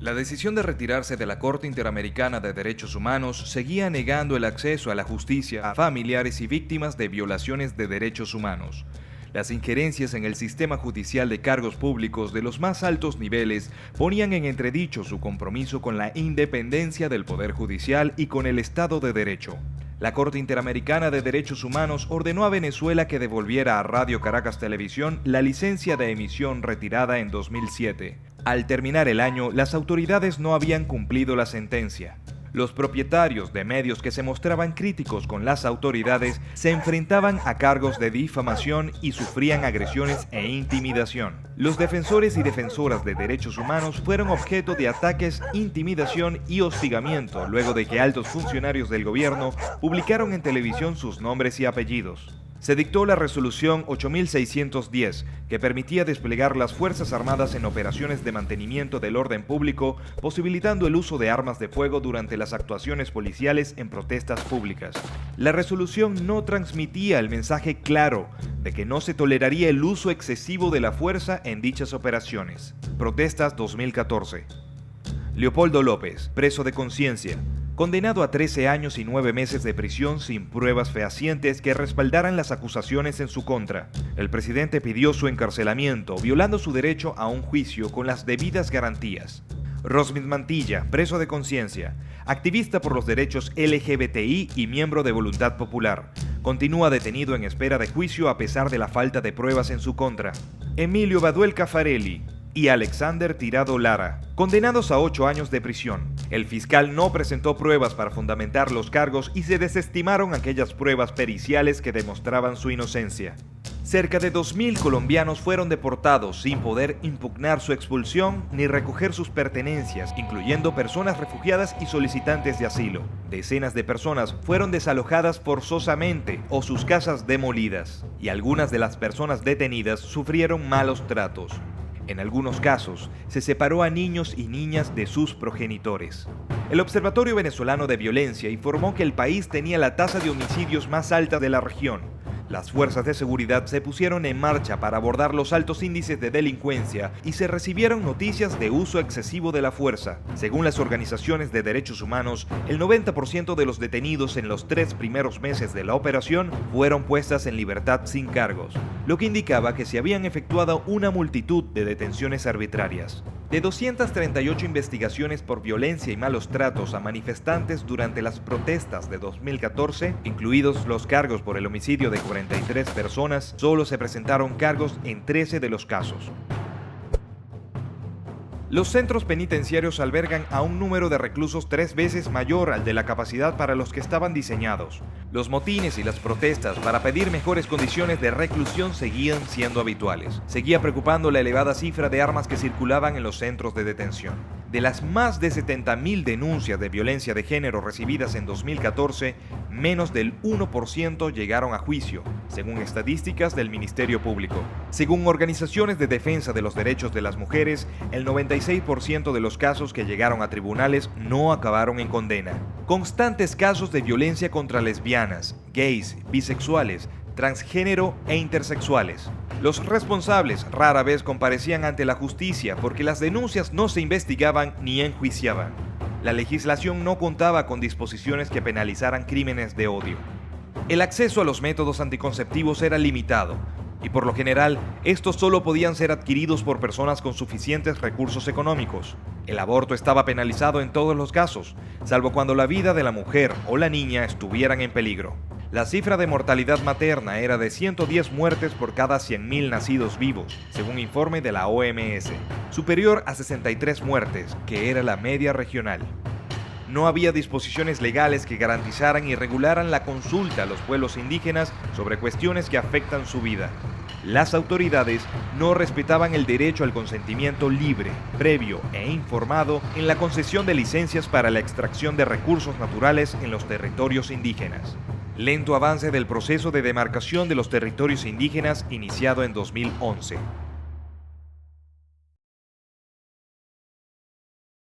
La decisión de retirarse de la Corte Interamericana de Derechos Humanos seguía negando el acceso a la justicia a familiares y víctimas de violaciones de derechos humanos. Las injerencias en el sistema judicial de cargos públicos de los más altos niveles ponían en entredicho su compromiso con la independencia del Poder Judicial y con el Estado de Derecho. La Corte Interamericana de Derechos Humanos ordenó a Venezuela que devolviera a Radio Caracas Televisión la licencia de emisión retirada en 2007. Al terminar el año, las autoridades no habían cumplido la sentencia. Los propietarios de medios que se mostraban críticos con las autoridades se enfrentaban a cargos de difamación y sufrían agresiones e intimidación. Los defensores y defensoras de derechos humanos fueron objeto de ataques, intimidación y hostigamiento luego de que altos funcionarios del gobierno publicaron en televisión sus nombres y apellidos. Se dictó la resolución 8610, que permitía desplegar las Fuerzas Armadas en operaciones de mantenimiento del orden público, posibilitando el uso de armas de fuego durante las actuaciones policiales en protestas públicas. La resolución no transmitía el mensaje claro de que no se toleraría el uso excesivo de la fuerza en dichas operaciones. Protestas 2014. Leopoldo López, preso de conciencia. Condenado a 13 años y 9 meses de prisión sin pruebas fehacientes que respaldaran las acusaciones en su contra. El presidente pidió su encarcelamiento, violando su derecho a un juicio con las debidas garantías. Rosmith Mantilla, preso de conciencia, activista por los derechos LGBTI y miembro de Voluntad Popular. Continúa detenido en espera de juicio a pesar de la falta de pruebas en su contra. Emilio Baduel Caffarelli y Alexander Tirado Lara, condenados a 8 años de prisión. El fiscal no presentó pruebas para fundamentar los cargos y se desestimaron aquellas pruebas periciales que demostraban su inocencia. Cerca de 2.000 colombianos fueron deportados sin poder impugnar su expulsión ni recoger sus pertenencias, incluyendo personas refugiadas y solicitantes de asilo. Decenas de personas fueron desalojadas forzosamente o sus casas demolidas, y algunas de las personas detenidas sufrieron malos tratos. En algunos casos, se separó a niños y niñas de sus progenitores. El Observatorio Venezolano de Violencia informó que el país tenía la tasa de homicidios más alta de la región. Las fuerzas de seguridad se pusieron en marcha para abordar los altos índices de delincuencia y se recibieron noticias de uso excesivo de la fuerza. Según las organizaciones de derechos humanos, el 90% de los detenidos en los 3 primeros meses de la operación fueron puestas en libertad sin cargos, lo que indicaba que se habían efectuado una multitud de detenciones arbitrarias. De 238 investigaciones por violencia y malos tratos a manifestantes durante las protestas de 2014, incluidos los cargos por el homicidio de 43 personas, solo se presentaron cargos en 13 de los casos. Los centros penitenciarios albergan a un número de reclusos 3 veces mayor al de la capacidad para los que estaban diseñados. Los motines y las protestas para pedir mejores condiciones de reclusión seguían siendo habituales. Seguía preocupando la elevada cifra de armas que circulaban en los centros de detención. De las más de 70.000 denuncias de violencia de género recibidas en 2014, menos del 1% llegaron a juicio, según estadísticas del Ministerio Público. Según organizaciones de defensa de los derechos de las mujeres, el 96% de los casos que llegaron a tribunales no acabaron en condena. Constantes casos de violencia contra lesbianas, gays, bisexuales, transgénero e intersexuales. Los responsables rara vez comparecían ante la justicia porque las denuncias no se investigaban ni enjuiciaban. La legislación no contaba con disposiciones que penalizaran crímenes de odio. El acceso a los métodos anticonceptivos era limitado, y por lo general, estos solo podían ser adquiridos por personas con suficientes recursos económicos. El aborto estaba penalizado en todos los casos, salvo cuando la vida de la mujer o la niña estuvieran en peligro. La cifra de mortalidad materna era de 110 muertes por cada 100.000 nacidos vivos, según informe de la OMS, superior a 63 muertes, que era la media regional. No había disposiciones legales que garantizaran y regularan la consulta a los pueblos indígenas sobre cuestiones que afectan su vida. Las autoridades no respetaban el derecho al consentimiento libre, previo e informado en la concesión de licencias para la extracción de recursos naturales en los territorios indígenas. Lento avance del proceso de demarcación de los territorios indígenas iniciado en 2011.